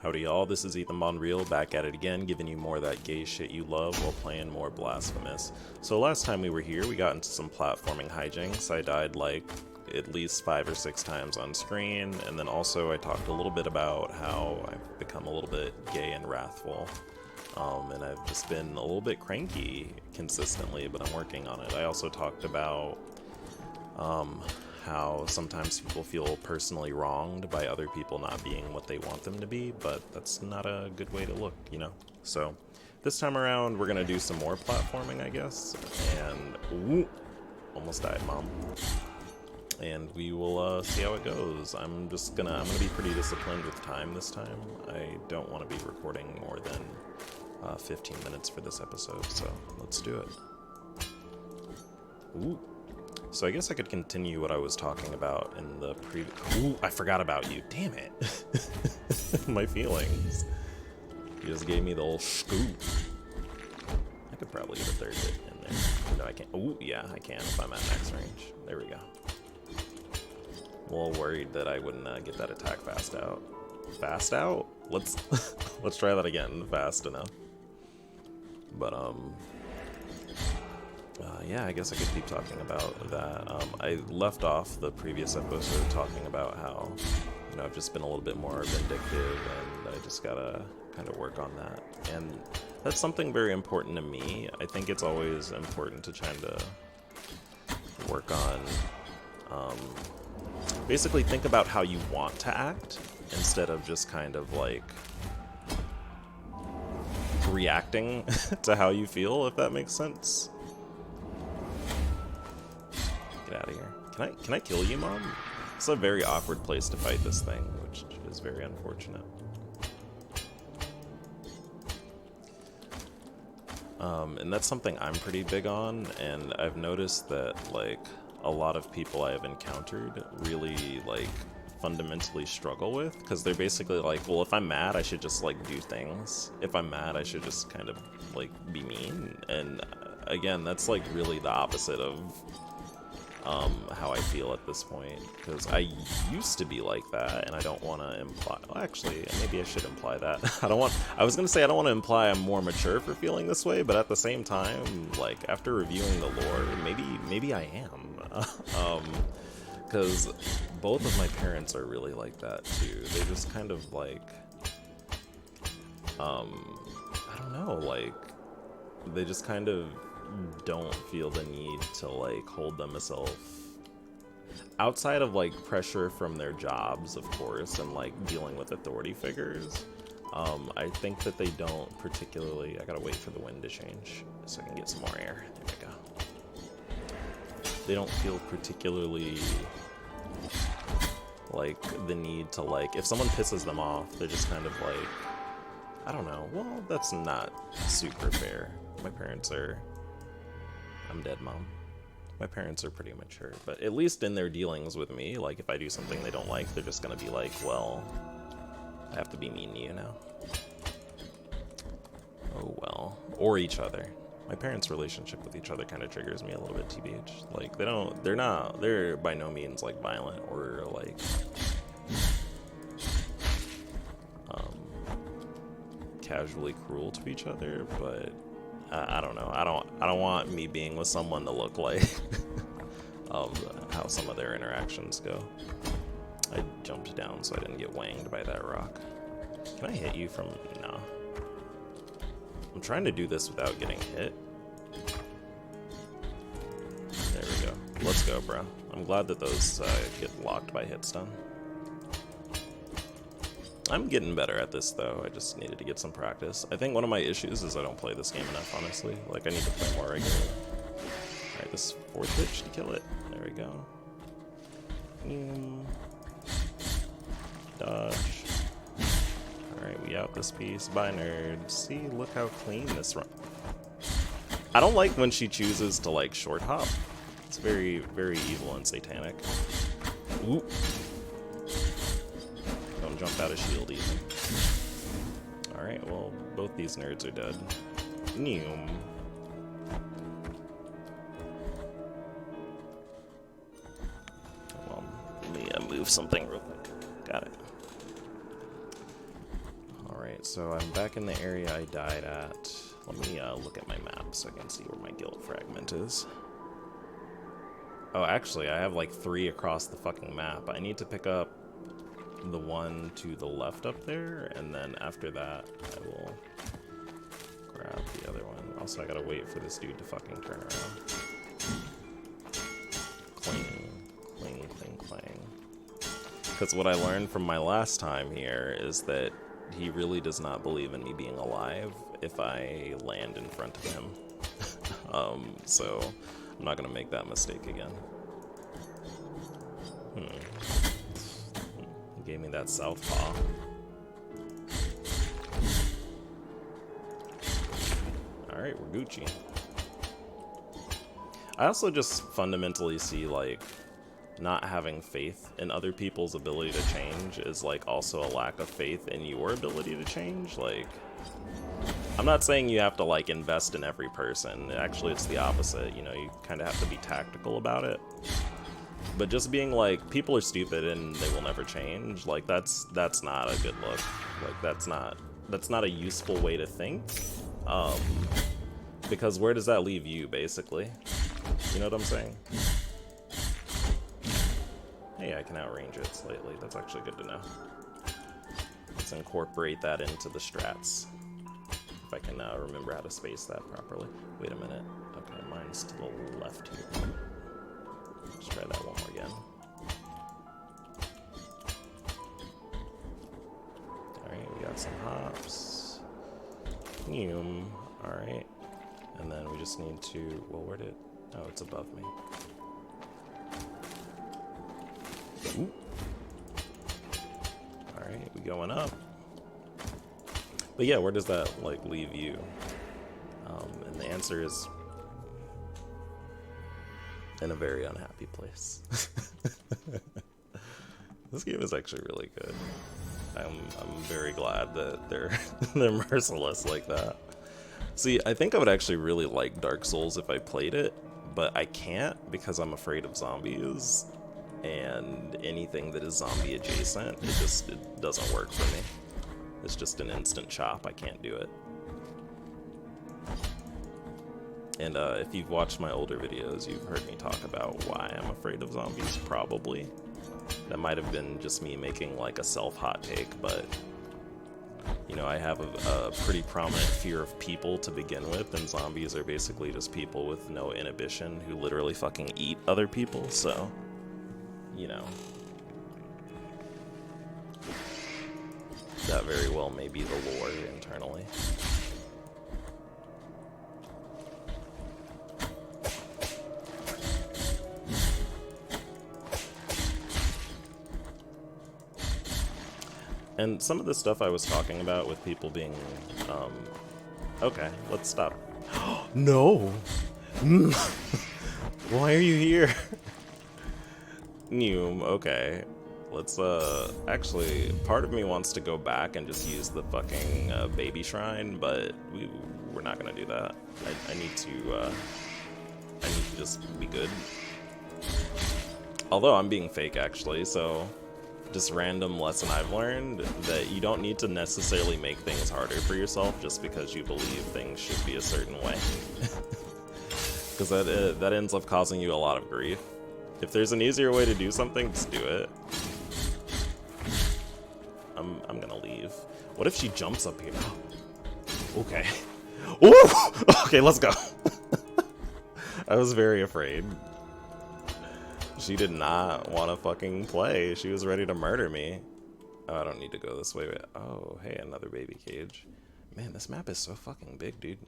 Howdy y'all, this is Ethan Bonreal back at it again, giving you more of that gay shit you love while playing more Blasphemous. So last time we were here, we got into some platforming hijinks. I died like at least 5 or 6 times on screen, and then also I talked a little bit about how I've become a little bit gay and wrathful. And I've just been a little bit cranky consistently, but I'm working on it. I also talked about how sometimes people feel personally wronged by other people not being what they want them to be, but that's not a good way to look, you know? So this time around, we're gonna do some more platforming, I guess, and ooh, almost died, Mom. And we will see how it goes. I'm gonna be pretty disciplined with time this time. I don't want to be recording more than 15 minutes for this episode, so let's do it. Ooh. So I guess I could continue what I was talking about in the Ooh, I forgot about you. Damn it. My feelings. You just gave me the old scoop. I could probably get a third hit in there. No, I can't. Ooh, yeah, I can if I'm at max range. There we go. I'm a little worried that I wouldn't get that attack fast out. Fast out? Let's let's try that again. Fast enough. But yeah, I guess I could keep talking about that. I left off the previous episode talking about how, you know, I've just been a little bit more vindictive, and I just gotta kind of work on that. And that's something very important to me. I think it's always important to try to work on, basically think about how you want to act, instead of just kind of like reacting to how you feel, if that makes sense. Out of here. Can I kill you, Mom? It's a very awkward place to fight this thing, which is very unfortunate. And that's something I'm pretty big on, and I've noticed that like a lot of people I have encountered really like fundamentally struggle with, because they're basically like, well, if I'm mad, I should just like do things. If I'm mad, I should just kind of like be mean. And again, that's like really the opposite of how I feel at this point, because I used to be like that, and I don't want to imply, well, actually, maybe I should imply that. I was going to say I don't want to imply I'm more mature for feeling this way, but at the same time, like, after reviewing the lore, maybe I am. Because both of my parents are really like that, too. They just kind of, like, I don't know, like, they just kind of don't feel the need to like hold themselves outside of like pressure from their jobs, of course, and like dealing with authority figures. I think that they don't particularly, I gotta wait for the wind to change so I can get some more air. There we go. They don't feel particularly like the need to like, if someone pisses them off, they're just kind of like, I don't know, well, that's not super fair. My parents are, I'm dead, Mom. My parents are pretty mature, but at least in their dealings with me, like if I do something they don't like, they're just gonna be like, well, I have to be mean to you now. Oh well. Or each other. My parents' relationship with each other kind of triggers me a little bit, TBH. Like, they're by no means like violent or like casually cruel to each other, but I don't know. I don't want me being with someone to look like how some of their interactions go. I jumped down so I didn't get wanged by that rock. Can I hit you from? No. I'm trying to do this without getting hit. There we go. Let's go, bro. I'm glad that those get locked by hitstun. I'm getting better at this, though. I just needed to get some practice. I think one of my issues is I don't play this game enough, honestly. Like, I need to play more regularly. Alright, this fourth pitch to kill it. There we go. Dodge. Alright, we out this piece. Bye, nerd. See, look how clean this run. I don't like when she chooses to, like, short hop. It's very, very evil and satanic. Ooh. Don't jump out of shield even. Alright, well, both these nerds are dead. Neum. Well, let me move something real quick. Got it. Alright, so I'm back in the area I died at. Let me look at my map so I can see where my guild fragment is. Oh, actually, I have like 3 across the fucking map. I need to pick up the one to the left up there, and then after that, I will grab the other one. Also, I gotta wait for this dude to fucking turn around. Cling, cling, cling, clang. Because what I learned from my last time here is that he really does not believe in me being alive if I land in front of him. So I'm not gonna make that mistake again. He gave me that southpaw. Alright, we're Gucci. I also just fundamentally see, like, not having faith in other people's ability to change is, like, also a lack of faith in your ability to change. Like, I'm not saying you have to, like, invest in every person. Actually, it's the opposite. You know, you kind of have to be tactical about it. But just being like, people are stupid and they will never change, like, that's not a good look. Like, that's not a useful way to think. Because where does that leave you, basically? You know what I'm saying? Hey, I can outrange it slightly. That's actually good to know. Let's incorporate that into the strats. If I can remember how to space that properly. Wait a minute. Okay, mine's to the left here. Let's try that one more again. Alright, we got some hops. Alright. And then we just need to... Well, where did... Oh, it's above me. Ooh. Alright, we going up. But yeah, where does that, like, leave you? And the answer is... in a very unhappy place. This game is actually really good. I'm very glad that they're merciless like that. See, I think I would actually really like Dark Souls if I played it, but I can't because I'm afraid of zombies, and anything that is zombie adjacent, it doesn't work for me. It's just an instant chop. I can't do it. And if you've watched my older videos, you've heard me talk about why I'm afraid of zombies, probably. That might have been just me making like a self-hot take, but you know, I have a pretty prominent fear of people to begin with, and zombies are basically just people with no inhibition who literally fucking eat other people, so, you know. That very well may be the lore internally. And some of the stuff I was talking about with people being, okay, let's stop. No! Why are you here? Okay. Let's, actually, part of me wants to go back and just use the fucking, baby shrine, but we're not gonna do that. I need to just be good. Although I'm being fake, actually, so... Just random lesson I've learned, that you don't need to necessarily make things harder for yourself just because you believe things should be a certain way. Because that ends up causing you a lot of grief. If there's an easier way to do something, just do it. I'm gonna leave. What if she jumps up here? Okay. Ooh! Okay, let's go. I was very afraid. She did not want to fucking play. She was ready to murder me. Oh, I don't need to go this way. Oh, hey, another baby cage. Man, this map is so fucking big, dude.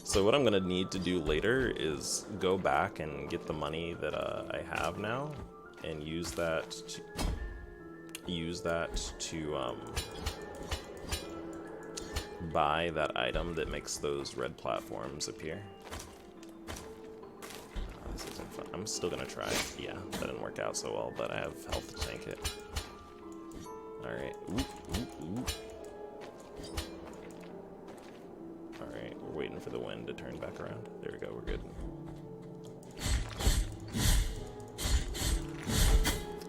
So what I'm gonna need to do later is go back and get the money that I have now, and use that to buy that item that makes those red platforms appear. This isn't fun. I'm still gonna try. Yeah, that didn't work out so well, but I have health to tank it. Alright. Alright, we're waiting for the wind to turn back around. There we go, we're good.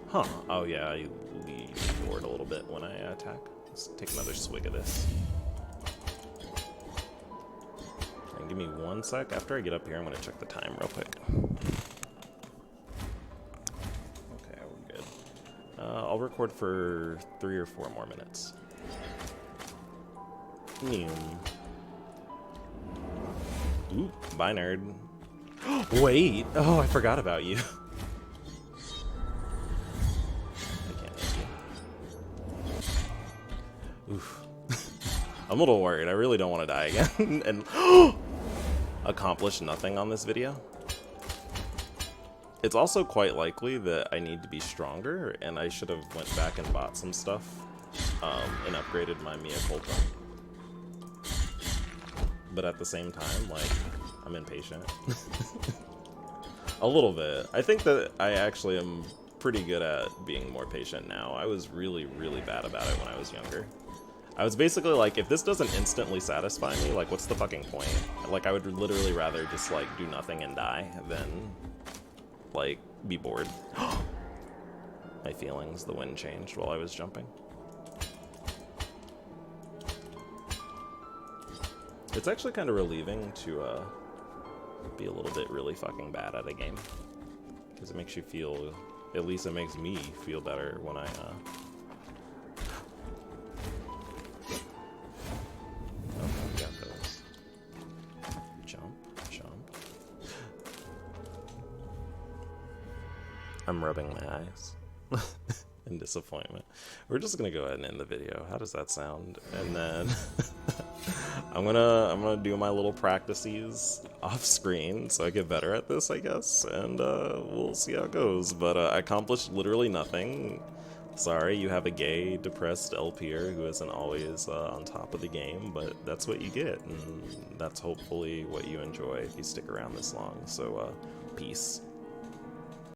Huh. Oh yeah, I lean forward a little bit when I attack. Let's take another swig of this. And give me 1 sec. After I get up here, I'm gonna check the time real quick. Okay, we're good. I'll record for 3 or 4 more minutes. Ooh, bye, nerd. Wait! Oh, I forgot about you. I can't hit you. Oof. I'm a little worried. I really don't want to die again. And accomplish nothing on this video. It's also quite likely that I need to be stronger, and I should have went back and bought some stuff and upgraded my Mia Culpa. But at the same time, like, I'm impatient. A little bit. I think that I actually am pretty good at being more patient now. I was really, really bad about it when I was younger. I was basically like, if this doesn't instantly satisfy me, like, what's the fucking point? Like, I would literally rather just, like, do nothing and die than, like, be bored. My feelings, the wind changed while I was jumping. It's actually kind of relieving to be a little bit really fucking bad at a game. Because it makes you feel, at least it makes me feel better when I, oh, we got those. Jump, jump. I'm rubbing my eyes in disappointment. We're just gonna go ahead and end the video. How does that sound? And then I'm gonna do my little practices off screen so I get better at this, I guess, and we'll see how it goes. But I accomplished literally nothing. Sorry, you have a gay, depressed LPer who isn't always on top of the game, but that's what you get, and that's hopefully what you enjoy if you stick around this long. So, peace.